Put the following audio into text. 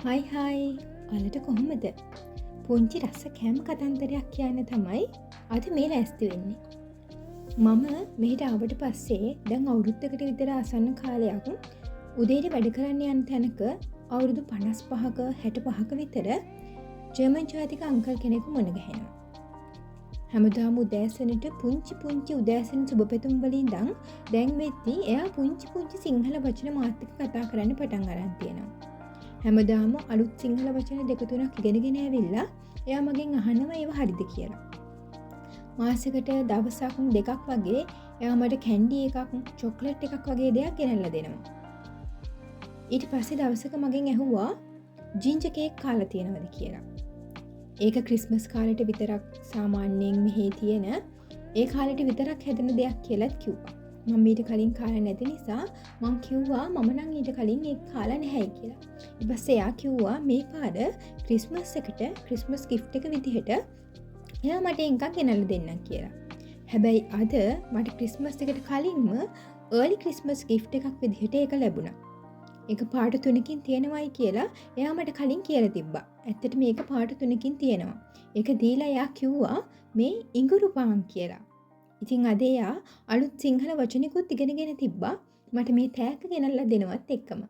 හයි හයි ඔයාලට කොහොමද? පුංචි රස කෑම කතන්දරයක් කියන්න තමයි අද මේ ලෑස්ති වෙන්නේ. මම මෙහිට ආවට පස්සේ දැන් අවුරුද්දකට විතර ආසන්න කාලයක් උදේට වැඩ කරන්න යන තැනක අවුරුදු 55ක 65ක විතර ජර්මන් ජාතික අංකල් කෙනෙකු මුණ ගැහෙනවා. හැමදාම උදෑසනට පුංචි උදෑසන සුබ පැතුම් වලින් ඉඳන් දැන් වෙද්දී එයා පුංචි සිංහල වචන මාත් එක්ක කතා කරන්න පටන් අරන් තියෙනවා. හැමදාම අලුත් සිංහල වචන දෙක තුනක් ඉගෙනගෙන ඇවිල්ලා එයා මගෙන් අහනවා ඒව හරිද කියලා. මාසෙකට දවසක් දෙකක් වගේ එයා මට කැන්ඩි එකක් චොක්ලට් එකක් වගේ දෙයක් ගෙනල්ලා දෙනවා. ඊට පස්සේ දවසක මගෙන් ඇහුවා ජින්ජර් කේක් කාලා තියෙනවද කියලා. ඒක ක්‍රිස්මස් කාලෙට විතරක් සාමාන්‍යයෙන් මෙහි තියෙන ඒ කාලෙට විතරක් හැදෙන දෙයක් කියලාත් කිව්වා. මම ඊට කලින් කාලා නැති නිසා මං කිව්වා මම නම් ඊට කලින් ඒක කාලා නැහැයි කියලා. ඊට පස්සේ එයා කිව්වා මේ පාර ක්‍රිස්මස් එකට ක්‍රිස්මස් ගිෆ්ට් එක විදිහට එයා මට එකක් ගෙනල්ලා දෙන්නම් කියලා. හැබැයි අද මට ක්‍රිස්මස් එකට කලින්ම early ක්‍රිස්මස් ගිෆ්ට් එකක් විදිහට ඒක ලැබුණා. ඒක පාට 3කින් තියෙනවයි කියලා එයා මට කලින් කියලා තිබ්බා. ඇත්තට මේක පාට 3කින් තියෙනවා. ඒක දීලා එයා කිව්වා මේ ඉඟුරු පාන් කියලා. ඉතින් අද එයා අලුත් සිංහල වචනිකුත් ඉගෙනගෙන තිබ්බා මට මේ තෑග්ග ගෙනල්ලා දෙනවත් එක්කම.